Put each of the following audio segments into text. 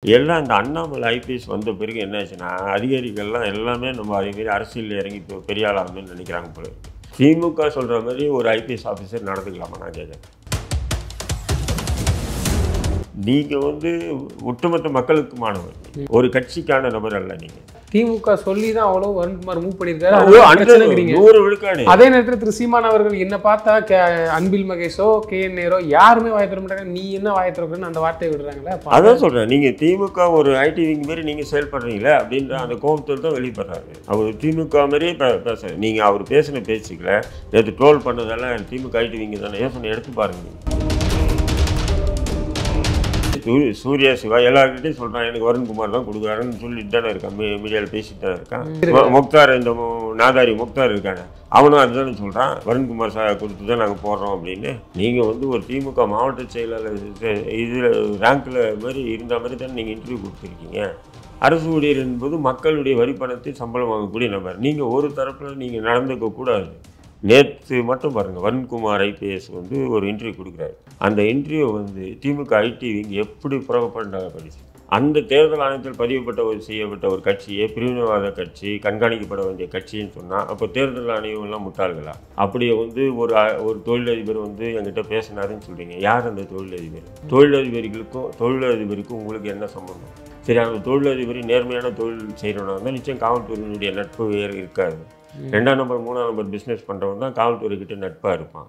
எல்லாம் இந்த அண்ணாமலை ஐபிஎஸ் வந்த பிறகு என்ன ஆச்சுன்னா, அதிகாரிகள்லாம் எல்லாமே நம்ம அதேமாரி அரசியலில் இறங்கி இப்போ பெரிய ஆளாகணும்னு நினைக்கிறாங்க போல. திமுக சொல்கிற மாதிரி ஒரு ஐபிஎஸ் ஆஃபீஸர் நடந்துக்கலாமா நான் கேட்குறேன். நீங்கள் ஒட்டுமொத்த மக்களுக்குமானவர், ஒரு கட்சிக்கான நபர் அல்ல. நீங்கள் திமுக சொல்லி தான் அவ்வளோ வருண்குமார் மூவ் பண்ணியிருக்காரு. 100 விழுக்காடு. அதே நேரத்தில் திரு சீமான் அவர்கள் என்ன பார்த்தா அன்பில் மகேஷோ KN நேரோ யாருமே வாய தர மாட்டாங்க. நீ என்ன வாய திறக்குன்னு அந்த வார்த்தையை விடுறாங்களே. அதான் சொல்கிறேன், நீங்கள் திமுக ஒரு ஐடி விங் மாரி நீங்கள் செயல்படுறீங்களே அப்படின்ற அந்த கோபத்தில் தான் வெளிப்படுறாரு. அவர் திமுக மாதிரியே பேசுறாரு. நீங்கள் அவர் பேசின பேச்சுக்கல நேற்று ட்ரோல் பண்ணதெல்லாம் திமுக ஐடி விங் தானே. யோசனை எடுத்து பாருங்க. சூர்யா சிவா எல்லாருக்கிட்டையும் சொல்கிறான், எனக்கு வருண்குமார் தான் கொடுக்குறாருன்னு சொல்லிட்டு தானே இருக்கான், மீடியாவில் பேசிட்டு தானே இருக்கான். முக்தார், இந்த நாதாரி முக்தார் இருக்காங்க, அவனும் அதுதானே சொல்கிறான், வருண்குமார் கொடுத்து தான் நாங்கள் போடுறோம் அப்படின்னு. நீங்கள் ஒரு திமுக மாவட்ட செயலாளர் இதில் ரேங்கில் மாதிரி இருந்த மாதிரி தானே நீங்கள் இன்டர்வியூ கொடுத்துருக்கீங்க. அரசு ஊழியர் என்பது மக்களுடைய வரி பணத்தை சம்பளம் வாங்கக்கூடிய நபர். நீங்கள் ஒரு தரப்பில் நீங்கள் நடந்துக்க கூடாது. நேற்று மட்டும் பாருங்கள், வருண்குமார் ஐபிஎஸ் ஒரு இன்டர்வியூ கொடுக்குறாரு. அந்த இன்டர்வியூ திமுக ஐடி விங் எப்படி புறப்பட்டாங்க படிச்சு. அந்த தேர்தல் ஆணையத்தில் செய்யப்பட்ட ஒரு கட்சியை பிரிவினைவாத கட்சி, கண்காணிக்கப்பட வேண்டிய கட்சின்னு சொன்னால் அப்போ தேர்தல் ஆணையம் எல்லாம் முட்டாள்களா? அப்படியே ஒரு தொழிலதிபர் என்கிட்ட பேசினாருன்னு சொல்கிறீங்க. யார் அந்த தொழிலதிபர்? தொழிலதிபருக்கும் உங்களுக்கு என்ன சம்பந்தம்? சரி, அந்த தொழிலதிபர் நேர்மையான தொழில் செய்கிறவனா இருந்தால் நிச்சயம் காவல்துறையினுடைய நட்பு வேறு இருக்காது. 2ஆம் நம்பர் 3ஆம் நம்பர் பிஸ்னஸ் பண்ணுறவன் தான் காவல்துறைக்கிட்ட நட்பாக இருப்பான்.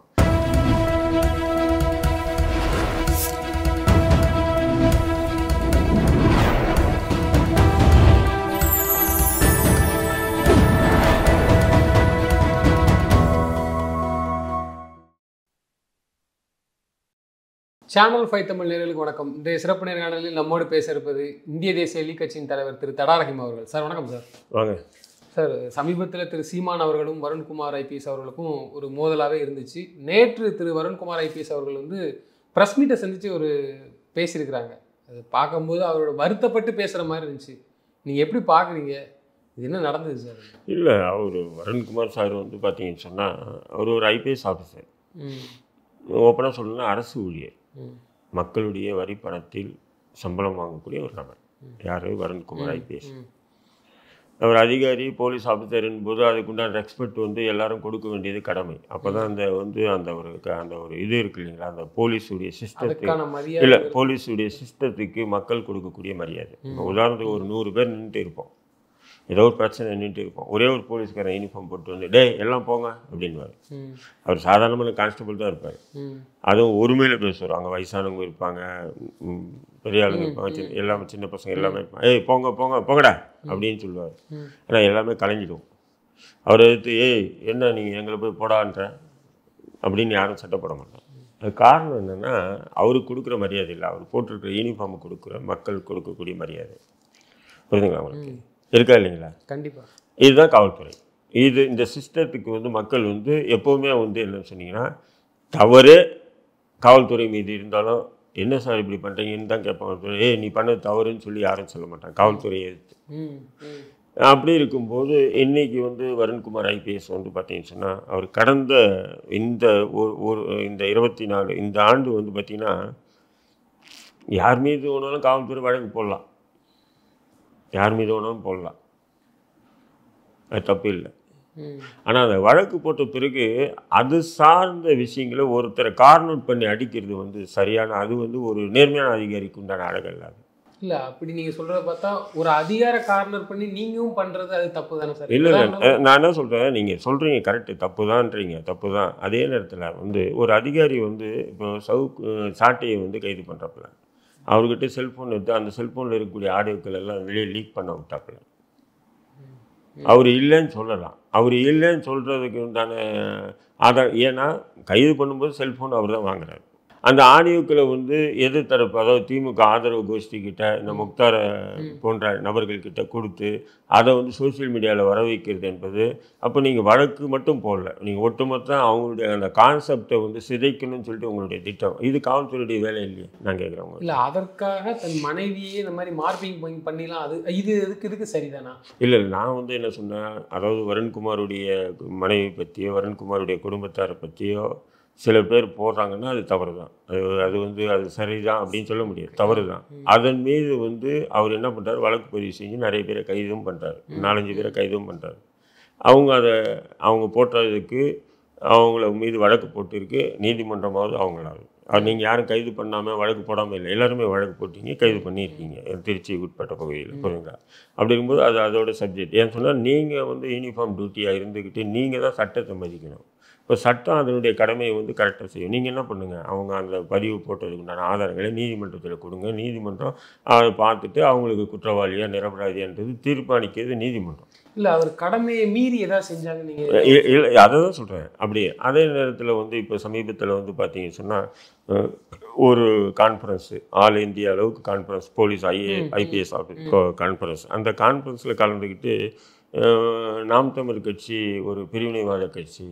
சேனல் 5 தமிழ் நேயர்களுக்கு வணக்கம். இந்த சிறப்பு நேர்காணலில் நம்மோடு பேச இருப்பது இந்திய தேசிய லீக் கட்சியின் தலைவர் திரு தடா ரஹீம் அவர்கள். சார் வணக்கம். சார் வாங்க. சார், சமீபத்தில் திரு சீமான் அவர்களும் வருண்குமார் ஐபிஎஸ் அவர்களுக்கும் ஒரு மோதலாகவே இருந்துச்சு. நேற்று திரு வருண்குமார் ஐபிஎஸ் அவர்கள் ப்ரெஸ் மீட்டை சந்தித்து பேசியிருக்கிறாங்க. அது பார்க்கும்போது அவரோட வருத்தப்பட்டு பேசுகிற மாதிரி இருந்துச்சு. நீங்கள் எப்படி பார்க்குறீங்க? இது என்ன நடந்தது சார்? இல்லை, வருண்குமார் சார் பார்த்தீங்கன்னு சொன்னால் அவர் ஒரு ஐபிஎஸ் ஆஃபீஸர். ஓப்பனாக சொல்லணும்னா அரசு ஊழியர், மக்களுடைய வரி பணத்தில் சம்பளம் வாங்கக்கூடிய ஒரு நபர். யார்? வருண்குமார் ஐபிஎஸ். அவர் அதிகாரி, போலீஸ் ஆஃபீஸர் என்போது அதுக்குண்டான ரெஸ்பெக்ட் எல்லாரும் கொடுக்க வேண்டியது கடமை. அப்போ தான் அந்த ஒரு இது இருக்கு இல்லைங்களா, அந்த போலீஸுடைய சிஸ்டத்துக்கு இல்லை, போலீஸுடைய சிஸ்டத்துக்கு மக்கள் கொடுக்கக்கூடிய மரியாதை. உதாரணத்துக்கு ஒரு 100 பேர் நின்றுட்டு இருப்போம், ஏதோ ஒரு பிரச்சனை நின்றுட்டு இருப்போம். ஒரே ஒரு போலீஸ்காரன் யூனிஃபார்ம் போட்டு டே எல்லாம் போங்க அப்படின்வார். அவர் சாதாரணமான கான்ஸ்டபிள் தான் இருப்பார். அதுவும் ஒருமையில் பேசுவார். அங்கே வயசானவங்க இருப்பாங்க, பெரிய ஆளுங்க இருப்பாங்க, எல்லாமே சின்ன பசங்க எல்லாமே இருப்பாங்க. ஏய் போங்க போங்க போங்கடா அப்படின்னு சொல்லுவார். ஆனால் எல்லாமே கலைஞ்சிடும். அவர் எடுத்து என்ன நீங்கள் எங்களை போய் போடான்ற அப்படின்னு யாரும் சட்டை போட மாட்டாங்க. அது காரணம் என்னென்னா, அவருக்கு கொடுக்குற மரியாதை இல்லை, அவர் போட்டிருக்கிற யூனிஃபார்மை கொடுக்குற மக்கள் கொடுக்கக்கூடிய மரியாதை. புரியுதுங்களா உங்களுக்கு? இருக்கா இல்லைங்களா? கண்டிப்பாக. இதுதான் காவல்துறை. இந்த சிஸ்டத்துக்கு மக்கள் எப்போவுமே என்ன சொன்னீங்கன்னா, தவறு காவல்துறை மீது இருந்தாலும் என்ன சார் இப்படி பண்ணுறீங்கன்னு தான் கேட்பாங்க. நீ பண்ணது தவறுன்னு சொல்லி யாரும் சொல்ல மாட்டாங்க காவல்துறையை எடுத்து. அப்படி இருக்கும்போது இன்றைக்கி வருண்குமார் ஐபிஎஸ் பார்த்தீங்கன்னு சொன்னால், அவர் கடந்த இந்த 24 இந்த ஆண்டு பார்த்திங்கன்னா, யார் மீது வேணாலும் காவல்துறை வழக்கு போடலாம், யார் மீது வேணாலும் போடலாம், அது தப்பு இல்லை. ஆனால் அந்த வழக்கு போட்ட பிறகு அது சார்ந்த விஷயங்களை ஒருத்தரை கார்னவுட் பண்ணி அடிக்கிறது சரியான, அது ஒரு நேர்மையான அதிகாரிக்கு உண்டான அழகு இல்லாது. இல்லை, அப்படி நீங்கள் சொல்கிறத பார்த்தா ஒரு அதிகார கார்னர் பண்ணி நீங்களும் பண்ணுறது அது தப்பு தானே சார்? இல்லை இல்லை, நான் என்ன சொல்கிறேன், நீங்கள் சொல்கிறீங்க கரெக்டு, தப்பு தான்றீங்க, தப்பு தான். அதே நேரத்தில் ஒரு அதிகாரி இப்போ சாட்டையை கைது பண்ணுறப்பல அவர்கிட்ட செல்ஃபோன் எடுத்து அந்த செல்ஃபோனில் இருக்கக்கூடிய ஆடியோக்கள் எல்லாம் வெளியே லீக் பண்ண விட்டாப்புல. அவர் இல்லைன்னு சொல்லலாம். அவர் இல்லைன்னு சொல்கிறதுக்கு உண்டான ஆதாரம், ஏன்னா கைது பண்ணும்போது செல்ஃபோன் அவர் தான் வாங்குறாரு. அந்த ஆடியோக்களை எதிர்த்தரப்பு, அதாவது திமுக ஆதரவு கோஷ்டிக்கிட்ட, இந்த முக்தாரை போன்ற நபர்கள்கிட்ட கொடுத்து அதை சோசியல் மீடியாவில் வர வைக்கிறது என்பது, அப்போ நீங்கள் வழக்கு மட்டும் போடல, நீங்கள் ஒட்டுமொத்த அவங்களுடைய அந்த கான்செப்டை சிதைக்கணும்னு சொல்லிட்டு உங்களுடைய திட்டம். இது காவல்துறையுடைய வேலை இல்லையே நான் கேட்குறவங்க. இல்லை, அதற்காக தன் மனைவியே இந்த மாதிரி மார்பிங் பண்ணிலாம், அது இதுக்கு சரிதானா? இல்லை, நான் என்ன சொன்னேன், அதாவது வருண்குமாருடைய மனைவி பற்றியோ வருண்குமாருடைய குடும்பத்தாரை பற்றியோ சில பேர் போடுறாங்கன்னா அது தவறு தான். அது வந்து அது சரிதான் அப்படின்னு சொல்ல முடியாது, தவறு தான். அதன் மீது வந்து அவர் என்ன பண்ணுறாரு, வழக்கு பதிவு செஞ்சு நிறைய பேரை கைதும் பண்ணுறாரு, 4-5 பேரை கைதும் பண்ணுறாரு. அவங்க போட்டதுக்கு அவங்கள மீது வழக்கு போட்டிருக்கு, நீதிமன்றமாவது அவங்களாவது. நீங்கள் யாரும் கைது பண்ணாமல் வழக்கு போடாமல் இல்லை, எல்லாருமே வழக்கு போட்டீங்க, கைது பண்ணியிருக்கீங்க திருச்சி உட்பட்ட பகுதியில், புரியுங்களா? அப்படி இருக்கும்போது அது அதோட சப்ஜெக்ட். ஏன்னு சொன்னால் நீங்கள் வந்து யூனிஃபார்ம் டியூட்டியாக இருந்துக்கிட்டு நீங்கள் தான் சட்டத்தை மதிக்கணும். இப்போ சட்டம் அதனுடைய கடமையை வந்து கரெக்டாக செய்யும். நீங்கள் என்ன பண்ணுங்கள், அவங்க அந்த பதிவு போட்டதுக்கு உண்டான ஆதாரங்களை நீதிமன்றத்தில் கொடுங்க. நீதிமன்றம் அதை பார்த்துட்டு அவங்களுக்கு குற்றவாளியா நிரபராதியான்றது தீர்மானிக்கிறது நீதிமன்றம். இல்லை அவர் கடமையை மீறி ஏதாவது செஞ்சாங்க நீங்கள்? இல்லை, அதை தான் சொல்கிறேன். அப்படியே அதே நேரத்தில் வந்து இப்போ சமீபத்தில் வந்து பார்த்தீங்கன்னு சொன்னால் ஒரு கான்ஃபரன்ஸு, ஆல் இந்தியா அளவுக்கு conference, police IPS office conference. அந்த கான்ஃபரன்ஸில் கலந்துக்கிட்டு நாம் தமிழர் கட்சி ஒரு பிரிவினைவாத கட்சி,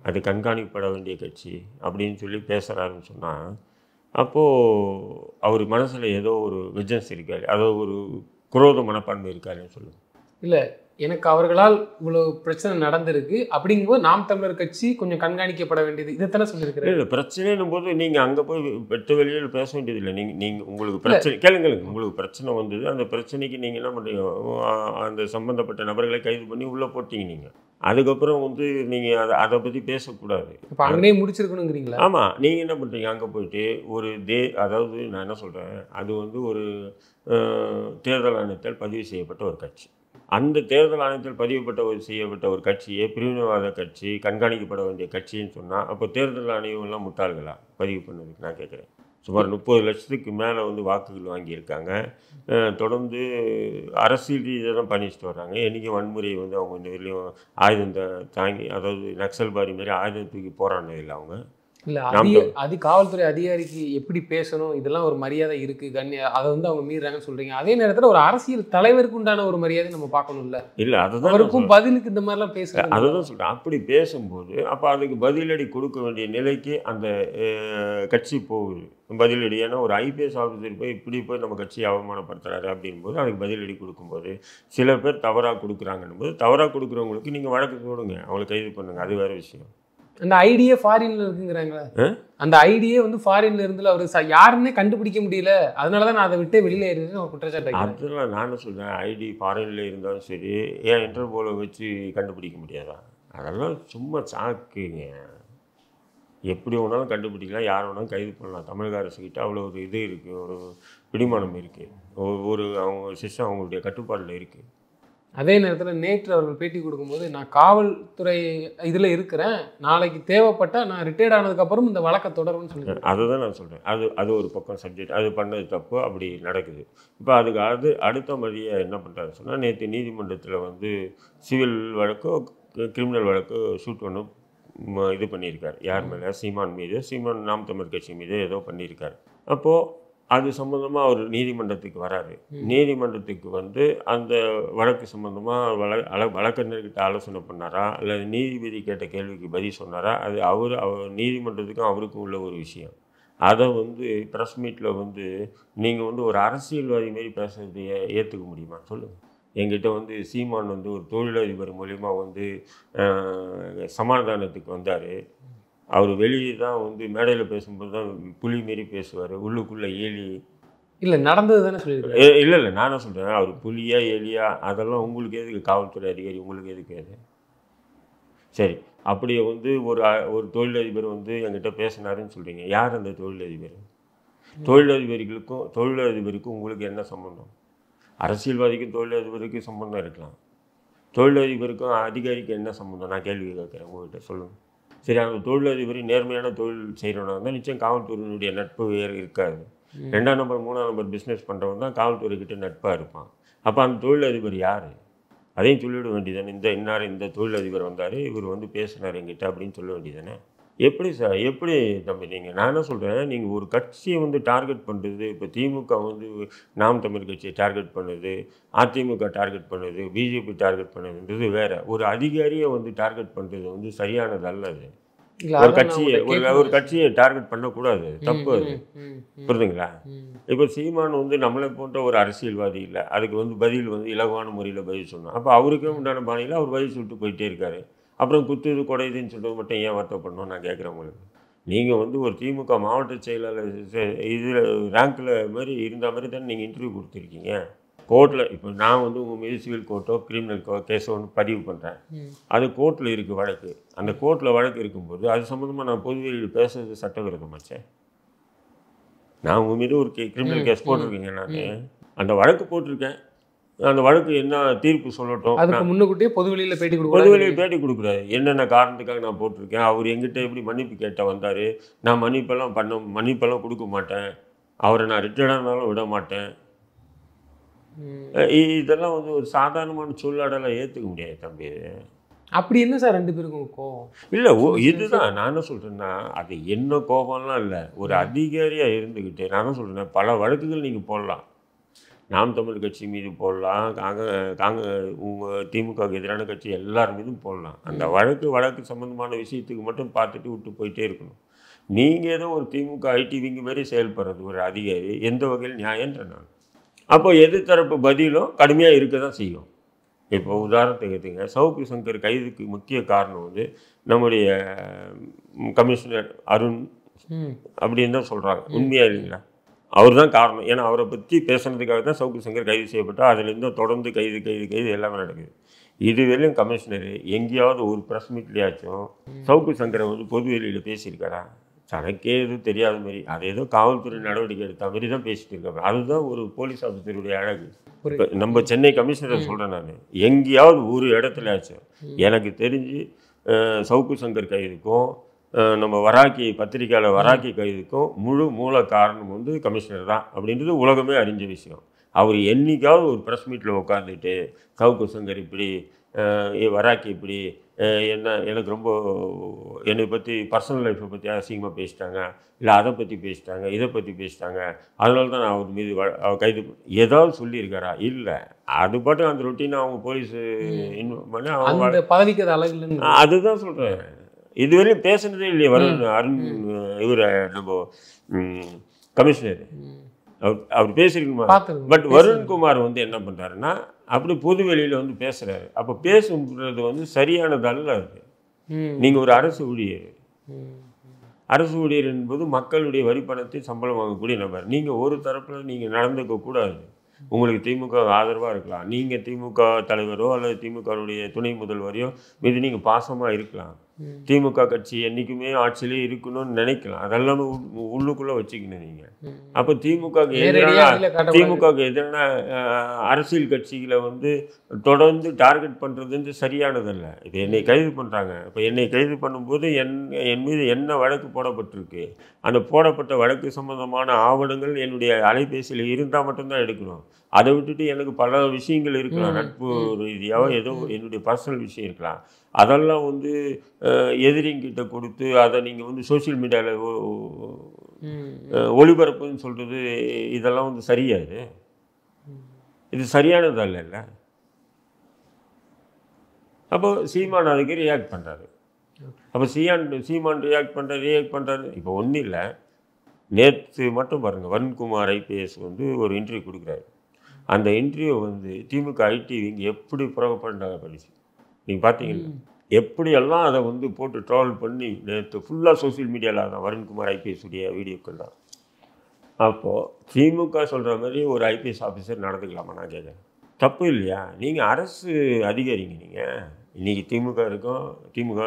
அது கண்காணிக்கப்பட வேண்டிய கட்சி அப்படின்னு சொல்லி பேசுகிறாருன்னு சொன்னால், அப்போது அவர் மனசில் ஏதோ ஒரு விஜன்ஸ் இருக்காரு, அதோ ஒரு குரோத மனப்பான்மை இருக்காருன்னு சொல்லுங்கள். இல்லை, எனக்கு அவர்களால் இவ்வளோ பிரச்சனை நடந்திருக்கு அப்படிங்கும்போது நாம் தமிழர் கட்சி கொஞ்சம் கண்காணிக்கப்பட வேண்டியது, இதைத்தானே சொல்லியிருக்கிறேன். இல்லை, பிரச்சனைன்னும் போது நீங்கள் அங்கே போய் வெட்ட வெளியில் பேச வேண்டியதில்லை. நீங்கள் உங்களுக்கு பிரச்சனை கேளுங்க, உங்களுக்கு பிரச்சனை வந்தது, அந்த பிரச்சனைக்கு நீங்கள் என்ன பண்ணுறீங்க, அந்த சம்மந்தப்பட்ட நபர்களை கைது பண்ணி உள்ளே போட்டீங்க. நீங்கள் அதுக்கப்புறம் வந்து நீங்கள் அதை பற்றி பேசக்கூடாது. இப்போ அங்கேயே முடிச்சிருக்கணுங்கிறீங்களா? ஆமாம், நீங்கள் என்ன பண்ணுறீங்க, அங்கே போயிட்டு ஒரு அதாவது நான் என்ன சொல்கிறேன், அது வந்து ஒரு தேர்தல் ஆணையத்தால் பதிவு செய்யப்பட்ட ஒரு கட்சி. அந்த தேர்தல் ஆணையத்தில் செய்யப்பட்ட ஒரு கட்சியை பிரிவினைவாத கட்சி, கண்காணிக்கப்பட வேண்டிய கட்சின்னு சொன்னால், அப்போ தேர்தல் ஆணையம்லாம் முட்டாள்களா பதிவு பண்ணதுக்கு? நான் கேட்குறேன். சுமார் 30 லட்சத்துக்கு மேலே வந்து வாக்குகள் வாங்கியிருக்காங்க. தொடர்ந்து அரசியல் ரீதியாக தான் பண்ணிச்சுட்டு வர்றாங்க. என்றைக்கும் வன்முறையை வந்து அவங்க இந்த இதுலேயும் ஆயுதம் தாங்கி, அதாவது நக்சல் பாரி மாதிரி ஆயுதம் தூக்கி போராடினதில்லை அவங்க. இல்லை, அது காவல்துறை அதிகாரிக்கு எப்படி பேசணும், இதெல்லாம் ஒரு மரியாதை இருக்குது, அதை வந்து அவங்க மீறாங்கன்னு சொல்கிறீங்க. அதே நேரத்தில் ஒரு அரசியல் தலைவருக்கு உண்டான ஒரு மரியாதை நம்ம பார்க்கணும்ல. இல்லை, அதுதான் அவருக்கும் பதிலுக்கு இந்த மாதிரிலாம் பேசுகிறேன். அதை தான் சொல்கிறேன். அப்படி பேசும்போது அப்போ அதுக்கு பதிலடி கொடுக்க வேண்டிய நிலைக்கு அந்த கட்சி போகுது. பதிலடி, ஏன்னா ஒரு ஐபிஎஸ் ஆஃபீஸர் போய் இப்படி போய் நம்ம கட்சியை அவமானப்படுத்துறாரு அப்படின்போது அதுக்கு பதிலடி கொடுக்கும்போது சில பேர் தவறாக கொடுக்குறாங்கன்னும் போது, தவறாக கொடுக்குறவங்களுக்கு நீங்கள் வழக்கு போடுங்க, அவங்களை கைது பண்ணுங்கள், அது வேறு விஷயம். அந்த ஐடியே ஃபாரின்ல இருக்குங்கிறாங்களா? அந்த ஐடியே வந்து ஃபாரின்ல இருந்துல அவர் யாருன்னே கண்டுபிடிக்க முடியல, அதனால தான் நான் அதை விட்டு வெளியில் ஏறினு ஒரு குற்றச்சாட்டு. அதெல்லாம் நான் சொல்கிறேன், ஐடி ஃபாரின்ல இருந்தாலும் சரி, ஏன் இன்டர்போலை வச்சு கண்டுபிடிக்க முடியாதா? அதெல்லாம் சும்மா சாக்குங்க. எப்படி வேணாலும் கண்டுபிடிக்கலாம், யார் வேணாலும் கைது பண்ணலாம். தமிழக அரசுக்கிட்ட அவ்வளோ ஒரு இது இருக்குது, ஒரு பிடிமானம் இருக்குது, ஒரு அவங்க சிஸ்டம் அவங்களுடைய கட்டுப்பாடில் இருக்குது. அதே நேரத்தில் நேற்று அவர்கள் பேட்டி கொடுக்கும்போது, நான் காவல்துறை இதில் இருக்கிறேன், நாளைக்கு தேவைப்பட்டால் நான் ரிட்டையர்ட் ஆனதுக்கப்புறம் இந்த வழக்கை தொடரும்னு சொல்லுவேன். அதுதான் நான் சொல்கிறேன். அது ஒரு பக்கம் சப்ஜெக்ட், அது பண்ணது தப்பு, அப்படி நடக்குது. இப்போ அதுக்கு அடுத்த மாதிரியே என்ன பண்ணுறாரு சொன்னால், நேற்று நீதிமன்றத்தில் வந்து சிவில் வழக்கோ கிரிமினல் வழக்கோ ஷூட் ஒன்று இது பண்ணியிருக்கார். யார் மேலே? சீமான் மீது. சீமான் நாம் தமிழர் கட்சி மீது ஏதோ பண்ணியிருக்கார். அப்போது அது சம்மந்தமாக அவர் நீதிமன்றத்துக்கு வராரு. நீதிமன்றத்துக்கு வந்து அந்த வழக்கு சம்மந்தமாக வழக்கறிஞர்கிட்ட ஆலோசனை பண்ணாரா, இல்லை நீதிபதி கேட்ட கேள்விக்கு பதில் சொன்னாரா, அது அவர் நீதிமன்றத்துக்கும் அவருக்கும் உள்ள ஒரு விஷயம். அதை வந்து ப்ரெஸ் மீட்டில் வந்து நீங்கள் வந்து ஒரு அரசியல்வாதி மாரி பேசுறது ஏற்றுக்க முடியுமா சொல்லுங்கள்? என்கிட்ட வந்து சீமான் வந்து ஒரு தொழிலதிபர் மூலிமா வந்து சமாதானத்துக்கு வந்தார். அவர் வெளியே தான் வந்து மேடையில் பேசும்போது தான் புலி மாரி பேசுவார், உள்ளுக்குள்ளே ஏலி. இல்லை, நடந்தது தானே சொல்லியிருக்காரு. இல்லை, நானே சொல்கிறேன், அவர் புலியா எலியா அதெல்லாம் உங்களுக்கு எதுக்கு? காவல்துறை அதிகாரி உங்களுக்கு எதுக்கு அது? சரி, அப்படியே வந்து ஒரு தொழிலதிபர் வந்து என்கிட்ட பேசினாருன்னு சொல்கிறீங்க. யார் அந்த தொழிலதிபர்? தொழிலதிபருக்கும் உங்களுக்கு என்ன சம்பந்தம்? அரசியல்வாதிக்கும் தொழிலதிபருக்கும் சம்பந்தம் இருக்கலாம், தொழிலதிபருக்கும் அதிகாரிக்கும் என்ன சம்பந்தம்? நான் கேள்வி கேட்குறேன் உங்கள்கிட்ட, சொல்லுங்கள். சரி, அந்த தொழிலதிபர் நேர்மையான தொழில் செய்கிறவனா இருந்தால் நிச்சயம் காவல்துறையினுடைய நட்பு வேறு இருக்காது. 2ஆம் நம்பர் 3ஆம் நம்பர் பிஸ்னஸ் பண்ணுறவன் தான் காவல்துறைக்கிட்ட நட்பாக இருப்பான். அப்போ அந்த தொழிலதிபர் யார்? அதையும் சொல்லிவிட வேண்டியதானே. இந்த தொழிலதிபர் வந்தார், இவர் வந்து பேசினார் என்கிட்ட அப்படின்னு சொல்ல வேண்டியதானே. எப்படி சார், எப்படி தம்பி நீங்கள்? நான் என்ன சொல்கிறேன், நீங்கள் ஒரு கட்சியை வந்து டார்கெட் பண்ணுறது, இப்போ திமுக வந்து நாம் தமிழ் கட்சியை டார்கெட் பண்ணுது, அதிமுக டார்கெட் பண்ணுது, பிஜேபி டார்கெட் பண்ணுதுன்றது வேறு. ஒரு அதிகாரியை வந்து டார்கெட் பண்ணுறது வந்து சரியானது அல்ல. அது ஒரு கட்சியை டார்கெட் பண்ணக்கூடாது, தப்பு அது, புரியுதுங்களா? இப்போ சீமான் வந்து நம்மளை போன்ற ஒரு அரசியல்வாதி இல்லை, அதுக்கு வந்து பதில் வந்து இலகுவான முறையில் பதில் சொன்னோம். அப்போ அவருக்கே உண்டான பாணியில் அவர் பதில் சொல்லிட்டு போயிட்டே இருக்காரு. அப்புறம் குத்துது குடையுதுன்னு சொல்லிட்டு மட்டும் ஏன் வருத்தப்படணும்? நான் கேட்குறேன் உங்களுக்கு. நீங்கள் வந்து ஒரு திமுக மாவட்ட செயலாளர் இதில் ரேங்க்கில் மாதிரி இருந்த மாதிரி தானே நீங்கள் இன்டர்வியூ கொடுத்துருக்கீங்க. கோர்ட்டில் இப்போ நான் வந்து உங்கள் மீது சிவில் கோர்ட்டோ கிரிமினல் கேஸோ ஒன்று பதிவு பண்ணுறேன். அது கோர்ட்டில் இருக்குது வழக்கு. அந்த கோர்ட்டில் வழக்கு இருக்கும்போது அது சம்மந்தமாக நான் பொதுவெளியில் பேசுறது சட்டவிரோதமாச்சே. நான் உங்கள் மீது ஒரு கிரிமினல் கேஸ் போட்டிருக்கீங்க. நான் அந்த வழக்கு போட்டிருக்கேன். அந்த வழக்கு என்ன தீர்ப்பு சொல்லட்டும். அதுக்கு முன்னக்கூட்டியே பொதுவெளியில் பேட்டி கொடுக்க பொதுவெளியில் பேட்டி கொடுக்குறாரு. என்னென்ன காரணத்துக்காக நான் போட்டிருக்கேன், அவர் எங்கிட்ட எப்படி மன்னிப்பு கேட்ட வந்தார், நான் மன்னிப்பெல்லாம் கொடுக்க மாட்டேன், அவரை நான் ரிட்டையர்டானாலும் விட மாட்டேன். இதெல்லாம் வந்து ஒரு சாதாரணமான சொல்லாடலாம் ஏற்றுக்க முடியாது தம்பி. அப்படி என்ன சார் 2 பேருக்கும் கோவம்? இல்லை, இதுதான் நான் என்ன சொல்கிறேன்னா, அது என்ன கோபம்லாம் இல்லை. ஒரு அதிகாரியாக இருந்துக்கிட்டு நான் என்ன சொல்கிறேன், பல வழக்குகள் நீங்கள் போடலாம். நாம் தமிழ் கட்சி மீது போடலாம், உங்கள் திமுகவுக்கு எதிரான கட்சி எல்லார் மீதும் போடலாம். அந்த வழக்கு சம்மந்தமான விஷயத்துக்கு மட்டும் பார்த்துட்டு விட்டு போயிட்டே இருக்கணும். நீங்கள் ஏதோ ஒரு திமுக ஐடி விங்கு மாதிரி செயல்படுறது ஒரு அதிகாரி எந்த வகையில் நியாயன்ற நான். அப்போ எதிர்த்தரப்பு பதிலும் கடுமையாக இருக்க தான் செய்யும். இப்போ உதாரணத்துக்கு எடுத்துங்க, சவுக்கு சங்கர் கைதுக்கு முக்கிய காரணம் வந்து நம்முடைய கமிஷனர் அருண் அப்படின்னு தான் சொல்கிறாங்க. உண்மையாக இல்லைங்களா? அவர் தான் காரணம். ஏன்னா அவரை பற்றி பேசுனதுக்காக தான் சவுக்கு சங்கர் கைது செய்யப்பட்டால் அதுலேருந்து தொடர்ந்து கைது எல்லாமே நடக்குது. இதுவரையும் கமிஷனர் எங்கேயாவது ஒரு ப்ரெஸ் மீட்லேயாச்சும் சவுக்கு சங்கரை வந்து பொதுவெளியில் பேசியிருக்காரா? தனக்கே எதுவும் தெரியாத மாதிரி அதை ஏதோ காவல்துறை நடவடிக்கை எடுத்த மாதிரி தான் பேசிட்டு இருக்காங்க. அதுதான் ஒரு போலீஸ் ஆஃபீஸருடைய அழகு. நம்ம சென்னை கமிஷனரை சொல்கிறேன் நான், எங்கேயாவது ஒரு இடத்துலயாச்சும் எனக்கு தெரிஞ்சு சவுக்கு சங்கர் கைதுக்கும் நம்ம வராக்கி பத்திரிக்கையாளர் வராக்கி கைதுக்கும் முழு மூல காரணம் வந்து கமிஷனர் தான் அப்படின்றது உலகமே அறிஞ்ச விஷயம். அவர் என்றைக்காவது ஒரு ப்ரெஸ் மீட்டில் உட்காந்துட்டு சவுக்கு சங்கர் இப்படி வராக்கி இப்படி எனக்கு ரொம்ப என்னை பற்றி பர்சனல் லைஃப்பை பற்றி அசிங்கமாக பேசிட்டாங்க, இல்லை அதை பற்றி பேசிட்டாங்க, இதை பற்றி பேசிட்டாங்க, அதனால தான் நான் அவர் மீது கைது ஏதாவது சொல்லியிருக்காரா? இல்லை. அது பாட்டு அந்த ரொட்டீனாக அவங்க போலீஸ் இன்வால்வ் பண்ணி அவங்க பதவிக்கு அது அழகு இல்லைன்னு அதுதான் சொல்கிறேன். இதுவரையும் பேசுனதே இல்லையே அருண் இவரை நம்ம கமிஷனர் அவர் பேசியிருக்குமா? பட் வருண்குமார் வந்து என்ன பண்ணுறாருன்னா அப்படி பொது வெளியில் வந்து பேசுகிறாரு. அப்போ பேசுறது வந்து சரியானதல்ல. அது நீங்கள் ஒரு அரசு ஊழியர் என்பது மக்களுடைய வரி பணத்தை சம்பளம் வாங்கக்கூடிய நபர். நீங்கள் ஒரு தரப்பில் நீங்கள் நடந்துக்க கூடாது. உங்களுக்கு திமுக ஆதரவாக இருக்கலாம், நீங்கள் திமுக தலைவரோ அல்லது திமுகவுடைய துணை முதல்வரையோ மீது நீங்கள் பாசமாக இருக்கலாம். திமுக கட்சி என்றைக்குமே ஆட்சியிலே இருக்கணும்னு நினைக்கலாம். அதெல்லாம் உள்ளுக்குள்ளே வச்சுக்கணும் நீங்கள். அப்போ திமுகவுக்கு எதிரான அரசியல் கட்சிகளை வந்து தொடர்ந்து டார்கெட் பண்ணுறது வந்து சரியானதல்ல. இது என்னை கைது பண்ணுறாங்க. இப்போ என்னை கைது பண்ணும்போது என் மீது என்ன வழக்கு போடப்பட்டிருக்கு, அந்த போடப்பட்ட வழக்கு சம்பந்தமான ஆவணங்கள் என்னுடைய அலைபேசியில் இருந்தால் மட்டும்தான் எடுக்கணும். அதை விட்டுட்டு எனக்கு பல விஷயங்கள் இருக்கலாம், நட்பு ரீதியாக ஏதோ என்னுடைய பர்சனல் விஷயம் இருக்கலாம். அதெல்லாம் வந்து எதிரிங்கிட்ட கொடுத்து அதை நீங்கள் வந்து சோசியல் மீடியாவில் ஒளிபரப்புன்னு சொல்கிறது இதெல்லாம் வந்து சரியாது. இது சரியானதல்ல. அப்போ சீமான் அதுக்கு ரியாக்ட் பண்ணுறாரு. அப்போ சீமான் ரியாக்ட் பண்ணுறாரு. இப்போ ஒன்றும் இல்லை, நேற்று மட்டும் பாருங்கள், வருண்குமார் ஐபிஎஸ் வந்து ஒரு இன்டர்வியூ கொடுக்குறாரு. அந்த இன்டர்வியூ வந்து திமுக ஐடி விங் எப்படி புறப்பண்டாங்க படிச்சு நீங்கள் பார்த்தீங்கன்னா எப்படியெல்லாம் அதை வந்து போட்டு ட்ராவல் பண்ணி நேற்று ஃபுல்லாக சோசியல் மீடியாவில் தான் வருண்குமார் ஐபிஎஸ் உடைய வீடியோக்கள் தான். அப்போது திமுக சொல்கிற மாதிரி ஒரு ஐபிஎஸ் ஆஃபீஸர் நடந்துக்கலாமா? நான் கேட்குறேன். தப்பு இல்லையா? நீங்கள் அரசு அதிகாரிங்க. நீங்கள் இன்றைக்கி திமுக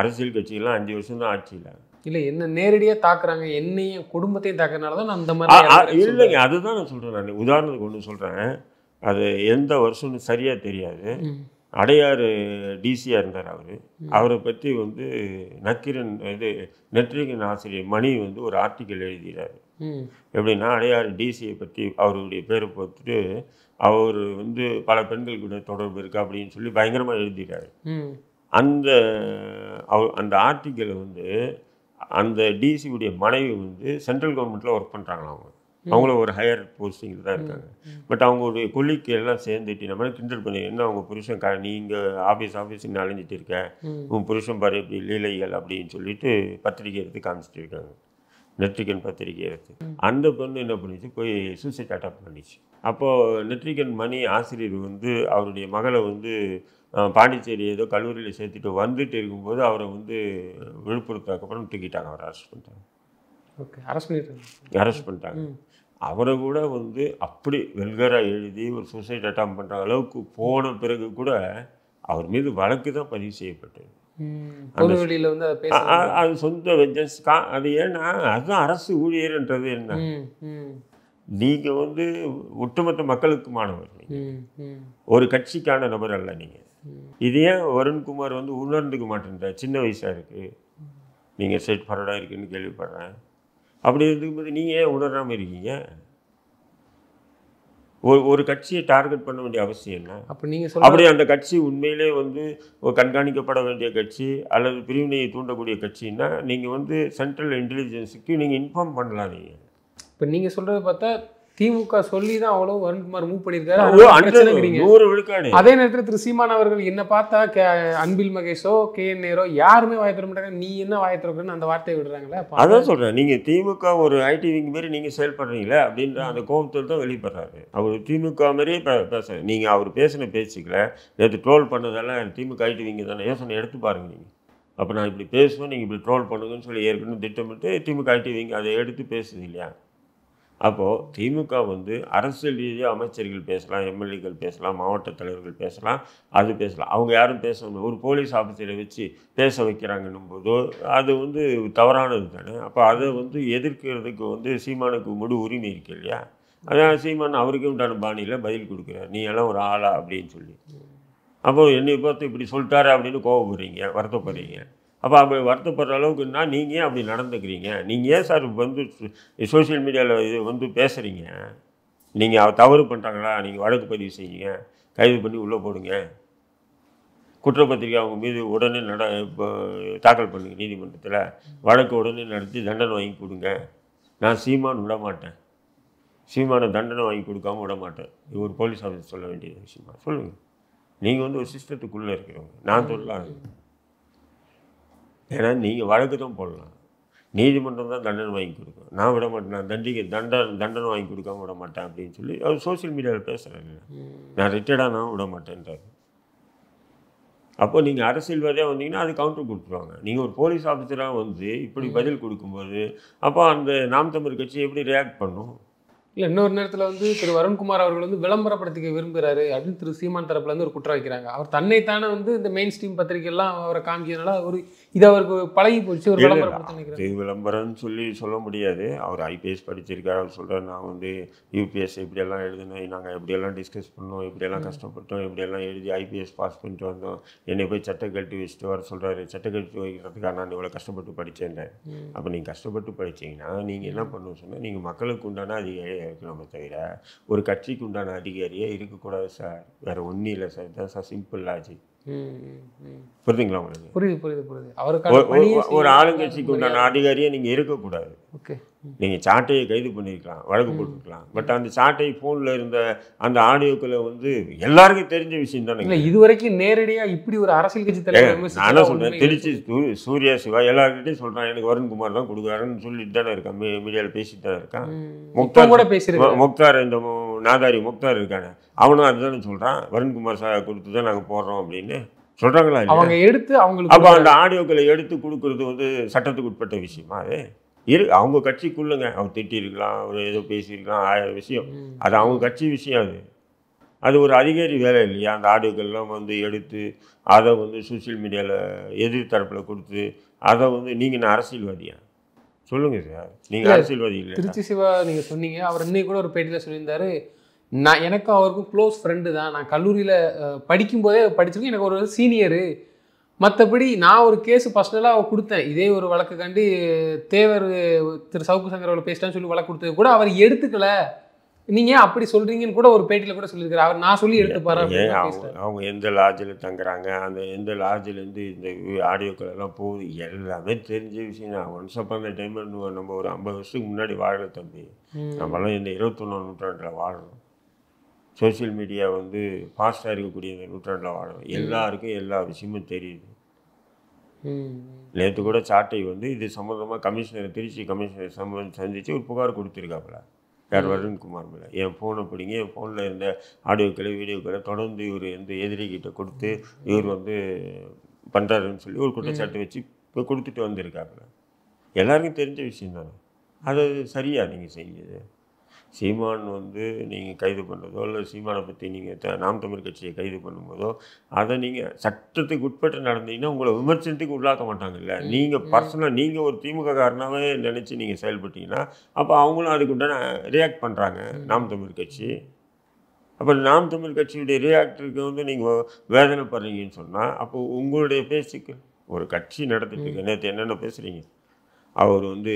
அரசியல் கட்சிகள்லாம் 5 வருஷம் தான் ஆட்சியில் இல்லை. என்ன நேரடியாக தாக்குறாங்க, என்னையும் குடும்பத்தையும் தாக்குறதுனால தான் நான் அந்த மாதிரி இல்லைங்க. அதுதான் நான் சொல்கிறேன். நான் உதாரணத்துக்கு ஒன்று சொல்கிறேன். அது எந்த வருஷம்னு சரியாக தெரியாது. அடையாறு டிசியாக இருந்தார் அவரை பற்றி வந்து நக்கீரன் நெற்றிகன் ஆசிரியர் மணி வந்து ஒரு ஆர்டிக்கல் எழுதுகிறார். எப்படின்னா அடையாறு டிசியை பற்றி அவருடைய பேரை பார்த்துட்டு அவர் வந்து பல பெண்கள் கூட தொடர்பு இருக்குது அப்படின்னு சொல்லி பயங்கரமாக எழுதுகிறார். அந்த ஆர்டிக்கலை வந்து அந்த டிசியுடைய மனைவி வந்து சென்ட்ரல் கவர்மெண்ட்டில் ஒர்க் பண்ணுறாங்களா. அவங்களும் ஒரு ஹையர் போஸ்டிங்கில் தான் இருக்காங்க. பட் அவங்களுடைய கொல்லிக்கு எல்லாம் சேர்ந்துட்டு நம்ம கிண்டல் பண்ணி, என்ன அவங்க புருஷன் நீங்கள் ஆஃபீஸுன்னு அலைஞ்சிட்டு இருக்க, உன் புருஷன் பாரு இப்படி லீலைகள் அப்படின்னு சொல்லிட்டு பத்திரிக்கை எடுத்து காமிச்சிட்டு இருக்காங்க. நெற்றிகன் பத்திரிகை எடுத்து. அந்த பொண்ணு என்ன பண்ணிச்சு, போய் சூசைட் அட்டெம்ப்ட் பண்ணிச்சு. அப்போது நெற்றிகன் மணி ஆசிரியர் வந்து அவருடைய மகளை வந்து பாண்டிச்சேரி ஏதோ கல்லூரியில் சேர்த்துட்டு வந்துட்டு இருக்கும்போது அவரை வந்து விழுப்புரத்துக்கப்புறம் தூக்கிட்டாங்க. அவரை அரெஸ்ட் பண்ணிட்டாங்க. ஓகே, அரெஸ்ட் பண்ணிட்டாங்க. அவரை கூட வந்து அப்படி வெல்கராக எழுதி ஒரு சூசைட் அட்டெம்ப்ட் பண்ணுற அளவுக்கு போன பிறகு கூட அவர் மீது வழக்கு தான் பதிவு செய்யப்பட்டது. அது சொந்த வெஞ்சன்ஸ். அது ஏன்னா அதுதான் அரசு ஊழியர்ன்றது. என்ன, நீங்கள் வந்து ஒட்டுமொத்த மக்களுக்குமானவர், ஒரு கட்சிக்கான நபர் அல்ல நீங்கள். இது ஏன் வருண்குமார் வந்து உணர்ந்துக்க மாட்டேன்ற? சின்ன வயசாக இருக்குது, நீங்கள் ஸ்ட்ரெயிட் ஃபார்வர்டாக இருக்குன்னு கேள்விப்படுறேன். அப்படி இருக்கும்போது நீங்கள் ஏன் உணராமல் இருக்கீங்க? ஒரு கட்சியை டார்கெட் பண்ண வேண்டிய அவசியம் என்ன? அப்படி அந்த கட்சி உண்மையிலே வந்து ஒரு கண்காணிக்கப்பட வேண்டிய கட்சி அல்லது பிரிவினையை தூண்டக்கூடிய கட்சின்னா நீங்கள் வந்து சென்ட்ரல் இன்டெலிஜென்ஸுக்கு நீங்கள் இன்ஃபார்ம் பண்ணலாம். நீங்கள் இப்போ நீங்கள் சொல்கிறத பார்த்தா திமுக சொல்லி தான் அவ்வளோ வருண்குமார் மூவ் பண்ணியிருக்காரு. அதே நேரத்தில் திரு சீமான் அவர்கள் என்ன பார்த்தா அன்பில் மகேஷோ KN நேரோ யாருமே வாய தர மாட்டாங்க. நீ என்ன வாய திறக்குன்னு அந்த வார்த்தையை விடுறாங்களே. அதான் சொல்கிறேன், நீங்கள் திமுக ஒரு ஐடி விங் மாரி நீங்கள் செயல்படுறீங்களே அப்படின்ற அந்த கோபத்தில் தான் வெளிப்படுறாரு. அவர் திமுக மாதிரியே பேச. நீங்கள் அவர் பேசின பேச்சுக்கல நேற்று ட்ரோல் பண்ணதெல்லாம் திமுக ஐடி விங்க தானே. யோசனை எடுத்து பாருங்க. நீங்கள் அப்போ நான் இப்படி பேசுவேன், நீங்கள் இப்படி ட்ரோல் பண்ணுங்கன்னு சொல்லி ஏற்கனவே திட்டமிட்டு திமுக ஐடி விங் அதை எடுத்து பேசுது இல்லையா? அப்போது திமுக வந்து அரசியல் ரீதியாக அமைச்சர்கள் பேசலாம், எம்எல்ஏக்கள் பேசலாம், மாவட்ட தலைவர்கள் பேசலாம், அது பேசலாம். அவங்க யாரும் பேசணும். ஒரு போலீஸ் ஆஃபீஸரை வச்சு பேச வைக்கிறாங்கன்னும் போதோ அது வந்து தவறானது தானே. அப்போ அதை வந்து எதிர்க்கிறதுக்கு வந்து சீமானுக்கு முழு உரிமை இருக்கு இல்லையா? அதான் சீமான் அவருக்கு உண்டான பாணியில் பதில் கொடுக்குறாரு, நீ எல்லாம் ஒரு ஆளா அப்படின்னு சொல்லி. அப்போ என்னை பார்த்து இப்படி சொல்லிட்டாரு அப்படின்னு கோவப்படுறீங்க, வருத்தப்படுறீங்க. அப்போ அப்படி வருத்தப்படுற அளவுக்குன்னா நீங்கள் ஏன் அப்படி நடந்துக்கிறீங்க? நீங்கள் ஏன் சார் வந்து சோஷியல் மீடியாவில் இது வந்து பேசுகிறீங்க? நீங்கள் தவறு பண்ணுறாங்களா, நீங்கள் வழக்கு பதிவு செய்யுங்க, கைது பண்ணி உள்ளே போடுங்க, குற்றப்பத்திரிக்கை அவங்க மீது உடனே தாக்கல் பண்ணுங்க, நீதிமன்றத்தில் வழக்கு உடனே நடத்தி தண்டனை வாங்கி கொடுங்க. நான் சீமான் விட மாட்டேன், சீமானை தண்டனை வாங்கி கொடுக்காம விட மாட்டேன். இது ஒரு போலீஸ் ஆஃபீஸர் சொல்ல வேண்டிய விஷயமா? சொல்லுங்கள். நீங்கள் வந்து ஒரு சிஸ்டத்துக்குள்ளே இருக்கிறவங்க, நான் சொல்லலாம். ஏன்னா நீங்கள் வழக்கு தான் போடலாம், நீதிமன்றம் தான் தண்டனை வாங்கி கொடுக்கும். நான் விட மாட்டேன், நான் தண்டனை வாங்கி கொடுக்காம விட மாட்டேன் அப்படின்னு சொல்லி அவர் சோசியல் மீடியாவில் பேசுகிறாங்க. நான் ரிட்டையர்டாக நான் விட மாட்டேன்றாரு. அப்போ நீங்கள் அரசியல்வாதியாக வந்தீங்கன்னா அது கவுண்டர் கொடுத்துருவாங்க. நீங்கள் ஒரு போலீஸ் ஆஃபீஸராக வந்து இப்படி பதில் கொடுக்கும்போது அப்போ அந்த நாம் தமிழ் கட்சி எப்படி ரியாக்ட் பண்ணும்? இல்லை, இன்னொரு நேரத்தில் வந்து திரு வருண்குமார் அவர்கள் வந்து விளம்பரப்படுத்திக்க விரும்புகிறாரு அப்படின்னு திரு சீமான் தரப்புலேருந்து ஒரு குற்றம் வைக்கிறாங்க. அவர் தன்னைத்தானே வந்து இந்த மெயின் ஸ்ட்ரீம் பத்திரிகைலாம் அவரை காமிக்கிறதுனால ஒரு இது அவருக்கு பழகி போச்சு. ஒரு விளம்பரப்படுத்தி விளம்பரம்னு சொல்லி சொல்ல முடியாது. அவர் ஐபிஎஸ் படிச்சிருக்காரு. அவர் சொல்கிறார், நான் வந்து யூபிஎஸ் இப்படியெல்லாம் எழுதினேன், நாங்கள் எப்படியெல்லாம் டிஸ்கஸ் பண்ணோம், இப்படியெல்லாம் கஷ்டப்பட்டோம், இப்படியெல்லாம் எழுதி ஐபிஎஸ் பாஸ் பண்ணிட்டு வந்தோம், என்னை போய் சட்டை கட்டி வச்சுட்டு வர சொல்கிறாரு. சட்டை கட்டி வைக்கிறதுக்காக நான் இவ்வளோ கஷ்டப்பட்டு படித்தேன். அப்போ நீங்கள் கஷ்டப்பட்டு படித்தீங்கன்னா நீங்கள் என்ன பண்ணணும்னு சொன்னால் நீங்கள் மக்களுக்கு உண்டான அதிகாரியாக இருக்கணுமே தவிர ஒரு கட்சிக்கு உண்டான அதிகாரியே இருக்கக்கூடாது சார். வேறு ஒன்றும் இல்லை சார். இதுதான் சார் சிம்பிள் லாஜிக். புரியுதுங்களா உங்களுக்கு? புரியுது. ஒரு ஆளுங்கட்சிக்கு உண்டான அதிகாரியை நீங்கள் இருக்கக்கூடாது. ஓகே, நீங்கள் சாட்டையை கைது பண்ணியிருக்கலாம், வழக்கு போட்டுருக்கலாம். பட் அந்த சாட்டை ஃபோனில் இருந்த அந்த ஆடியோக்களை வந்து எல்லாருக்கும் தெரிஞ்ச விஷயம் தானே. இதுவரைக்கும் நேரடியாக இப்படி ஒரு அரசியல் கட்சி தலைவர் நானும் சொல்கிறேன், திருச்சி சூர்யா சிவா எல்லாருக்கிட்டையும் சொல்கிறான், எனக்கு வருண்குமார் தான் கொடுக்குறாருன்னு சொல்லிட்டு தானே இருக்கான், மீடியாவில் பேசிட்டு தானே இருக்கான். முக்தார், இந்த நாதாரி முக்தார் இருக்கானே, அவனும் அதுதானே சொல்கிறான், வருண்குமார் சார் கொடுத்து தான் நாங்கள் போடுறோம் அப்படின்னு சொல்கிறாங்களா? அவங்க எடுத்து அவங்களுக்கு அப்போ அந்த ஆடியோக்களை எடுத்து கொடுக்குறது வந்து சட்டத்துக்கு உட்பட்ட விஷயமா? அது அவங்க கட்சிக்குள்ளங்க. அவர் திட்டிருக்கலாம், அவர் ஏதோ பேசியிருக்கலாம், 1000 விஷயம். அது அவங்க கட்சி விஷயம். அது ஒரு அதிகாரி வேலை இல்லையா? அந்த ஆடியோக்கள்லாம் வந்து எடுத்து அதை வந்து சோசியல் மீடியாவில் எதிர்த்தரப்பில் கொடுத்து அதை வந்து நீங்கள் நான் அரசியல்வாதியா? சொல்லுங்கள் சார், நீங்கள் அரசியல்வாதி இல்லை. திருச்சி சிவா நீங்கள் சொன்னீங்க, அவர் இன்னைக்கு கூட ஒரு பேட்டியில் சொல்லியிருந்தாரு, நான் எனக்கும் அவருக்கும் க்ளோஸ் ஃப்ரெண்டு தான், நான் கல்லூரியில் படிக்கும்போதே படிச்சிருக்கேன், எனக்கு ஒரு சீனியரு, மற்றபடி நான் ஒரு கேஸு பர்சனலாக கொடுத்தேன், இதே ஒரு வழக்கு கண்டு தேவர் திரு சவுக்கு சங்கர் அவர்கள் பேசிட்டான்னு சொல்லி வழக்கு கொடுத்தது கூட அவர் எடுத்துக்கல, நீங்கள் அப்படி சொல்கிறீங்கன்னு கூட ஒரு பேட்டியில் கூட சொல்லியிருக்காரு. அவர் நான் சொல்லி எடுத்துப்பாரு. அவங்க எந்த லாட்ஜில் தங்குறாங்க, அந்த எந்த லாட்ஜிலேருந்து இந்த ஆடியோக்கள் எல்லாம் போகுது, எல்லாமே தெரிஞ்ச விஷயம் தான். ஒன்ஸ் அப்பான் அந்த டைம் நம்ம ஒரு 50 வருஷத்துக்கு முன்னாடி வாழ தம்பி, நம்மளாம் இந்த 21ஆம் நூற்றாண்டில் வாழணும். சோசியல் மீடியா வந்து ஃபாஸ்ட்டாக இருக்கக்கூடிய இந்த நூற்றாண்டில் வாழணும். எல்லாருக்கும் எல்லா விஷயமும் தெரியுது. நேற்று கூட சாட்டை வந்து இது சம்மந்தமாக கமிஷனர் திருச்சி கமிஷனர் சந்தித்து ஒரு புகார் கொடுத்துருக்காப்புல. யார்? வருண்குமார் மேலே. என் ஃபோனை பிடிங்க, என் ஃபோனில் இருந்த ஆடியோக்களை வீடியோக்களை தொடர்ந்து இவர் எந்த எதிரிகிட்ட கொடுத்து இவர் வந்து பண்ணுறாருன்னு சொல்லி ஒரு குற்றச்சாட்டு வச்சு இப்போ கொடுத்துட்டு வந்திருக்காப்புல. எல்லாருக்கும் தெரிஞ்ச விஷயம் தானே. அது சரியா நீங்கள் செஞ்சது? சீமான் வந்து நீங்கள் கைது பண்ணுறதோ இல்லை சீமானை பற்றி நீங்கள் நாம் தமிழ் கட்சியை கைது பண்ணும்போதோ அதை நீங்கள் சட்டத்துக்கு உட்பட்டு நடந்தீங்கன்னா உங்களை விமர்சனத்துக்கு உள்ளாக்க மாட்டாங்கல்ல. நீங்கள் பர்சனலாக நீங்கள் ஒரு திமுக காரனாவே நினச்சி நீங்கள் செயல்பட்டீங்கன்னா அப்போ அவங்களும் அதுக்கு உண்டான ரியாக்ட் பண்ணுறாங்க நாம் தமிழ் கட்சி. அப்போ நாம் தமிழ் கட்சியுடைய ரியாக்டருக்கு வந்து நீங்கள் வேதனைப்படுறீங்கன்னு சொன்னால் அப்போ உங்களுடைய பேச்சுக்கு ஒரு கட்சி நடத்திட்டு இருக்கு. நேற்று என்னென்ன பேசுகிறீங்க? அவர் வந்து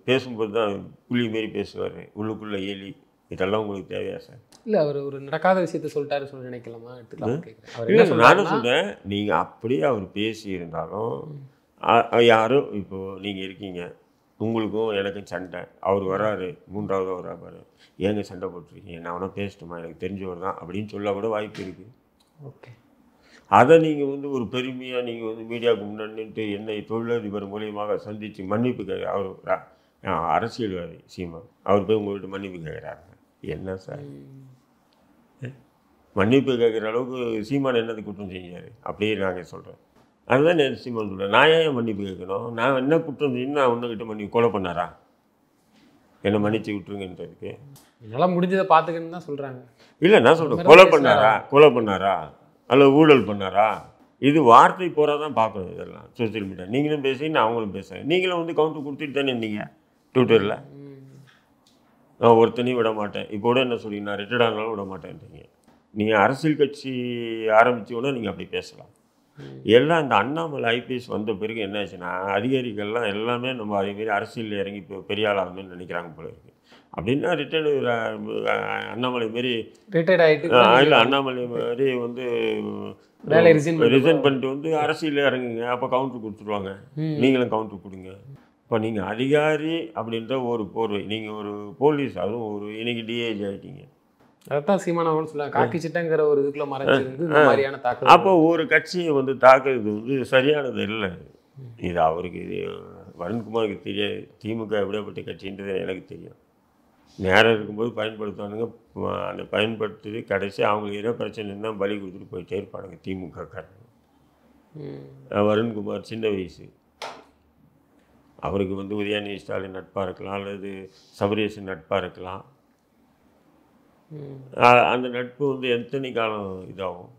பேசும்போது தான் புலி மாரி பேசுவார், உள்ளுக்குள்ளே ஏலி. இதெல்லாம் உங்களுக்கு தேவையா சார்? இல்லை, அவர் ஒரு நடக்காத விஷயத்த சொல்லிட்டாரு சொல்லி நினைக்கலாமா? இல்லை, நானும் சொல்கிறேன், நீங்கள் அப்படியே அவர் பேசியிருந்தாலும் யாரும் இப்போது நீங்கள் இருக்கீங்க, உங்களுக்கும் எனக்கும் சண்டை, அவர் வராரு, மூன்றாவது வராரு, ஏங்க சண்டை போட்டிருக்கீங்க, நான் அவனை பேசட்டுமா, எனக்கு தெரிஞ்சவர் தான் அப்படின்னு சொல்ல கூட வாய்ப்பு இருக்குது. ஓகே, அதை நீங்கள் வந்து ஒரு பெருமையாக நீங்கள் வந்து மீடியாவுக்கு முன்னாடிட்டு என்னை தொழிலதிபர் மூலியமாக சந்தித்து மன்னிப்பு அவர் அரசியல்வாதி சீமான் அவர் போய் உங்கள்கிட்ட மன்னிப்பு கேட்குறாரு. என்ன சார் மன்னிப்பு கேட்குற அளவுக்கு சீமான் என்னது குற்றம் செஞ்சார்? அப்படியே நாங்கள் சொல்கிறேன். அதுதான் நான் சீமான் சொல்கிறேன். நான் ஏன் மன்னிப்பு கேட்கணும்? நான் என்ன குற்றம் செஞ்சு நான் ஒன்றுகிட்ட மன்னிப்பு கொலை பண்ணாரா? என்னை மன்னிச்சு விட்டுருங்கன்றதுக்கு என்னால் முடிஞ்சதை பார்த்துக்கன்னு தான் சொல்கிறாங்க. இல்லை, நான் சொல்கிறேன், கொலை பண்ணாரா அல்ல ஊழல் பண்ணாரா? இது வார்த்தை போகிறா தான் பார்க்கணும். இதெல்லாம் சோசியல் மீடியா நீங்களும் பேசுறீங்க, அவங்களும் பேசுகிறேன். நீங்களும் வந்து கவுண்டர் கொடுத்துட்டு தானே இருந்தீங்க ட்விட்டரில். நான் ஒருத்தனையும் விட மாட்டேன். இப்போ கூட என்ன சொல்லி நான் ரிட்டையர்ட் ஆனாலும் விட மாட்டேன்றீங்க. நீங்கள் அரசியல் கட்சி ஆரம்பித்தோன்னா நீங்கள் அப்படி பேசலாம். எல்லாம் இந்த அண்ணாமலை ஐபிஎஸ் வந்த பிறகு என்ன ஆச்சுன்னா அதிகாரிகள்லாம் எல்லாமே நம்ம அதேமாரி அரசியலில் இறங்கி இப்போ பெரிய ஆளாகணும்னு நினைக்கிறாங்க போல இருக்குது. அப்படின்னா ரிட்டையர்டு அண்ணாமலை மாரி ரிட்டையர்ட் ஆகிட்டு இல்லை, அண்ணாமலை மாதிரி வந்து ரிசைன் பண்ணிட்டு வந்து அரசியலில் இறங்குங்க, அப்போ கவுண்டர் கொடுத்துருவாங்க, நீங்களும் கவுண்டர் கொடுங்க. இப்போ நீங்கள் அதிகாரி அப்படின்ற ஒரு போர்வை, நீங்கள் ஒரு போலீஸ், அதுவும் ஒரு இன்னைக்கு டிஏஜி ஆகிட்டீங்க. அதான் சீமானவர்கள் சொல்லுவாங்க, காக்கி சிட்டங்கிற ஒரு இதுக்குள்ள மறைச்சிருந்து இந்த மாதிரியான தாக்குதல். அப்போ ஒரு கட்சியை வந்து தாக்குறது வந்து சரியானது இல்லை. இது அவருக்கு வருண்குமாருக்கு தெரியாது. திமுக எப்படிப்பட்ட கட்சின்றது எனக்கு தெரியும். நேரம் இருக்கும்போது பயன்படுத்துவானுங்க, அந்த பயன்படுத்தி கடைசி அவங்களுக்கு என்ன பிரச்சனை இருந்தால் பலி கொடுத்துட்டு போயிட்டே இருப்பானுங்க திமுக காரங்க. வருண்குமார் சின்ன வயசு, அவருக்கு வந்து உதயநிதி ஸ்டாலின் நட்பாக இருக்கலாம் அல்லது சபரீஷன் நட்பாக இருக்கலாம். அந்த நட்பு வந்து எத்தனை காலம் இதாகும்?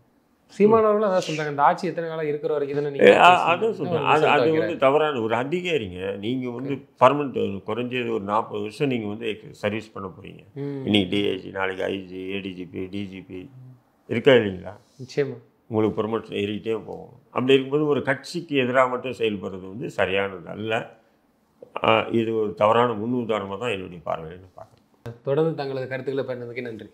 சீமானவர்களும் அதான் சொல்கிறாங்க, இந்த ஆட்சி எத்தனை காலம் இருக்கிற வரைக்கும் தானே அதான் சொல்கிறேன். அது வந்து தவறான ஒரு அதிகாரிங்க. நீங்கள் வந்து பர்மனெண்ட் குறைஞ்சது ஒரு 40 வருஷம் நீங்கள் வந்து சர்வீஸ் பண்ண போகிறீங்க. இன்னைக்கு டிஐஜி, நாளைக்கு ஐஜி, ஏடிஜிபி, டிஜிபி இருக்கா இல்லைங்களா? நிச்சயமா உங்களுக்கு ப்ரொமோஷன் ஏறிக்கிட்டே போகும். அப்படி இருக்கும்போது ஒரு கட்சிக்கு எதிராக மட்டும் செயல்படுறது வந்து சரியானது அல்ல. இது ஒரு தவறான முன் உதாரணமாக தான் என்னுடைய பார்வையில் பார்க்குறேன். தொடர்ந்து தங்களது கருத்துக்களை பயந்ததுக்கு நன்றி.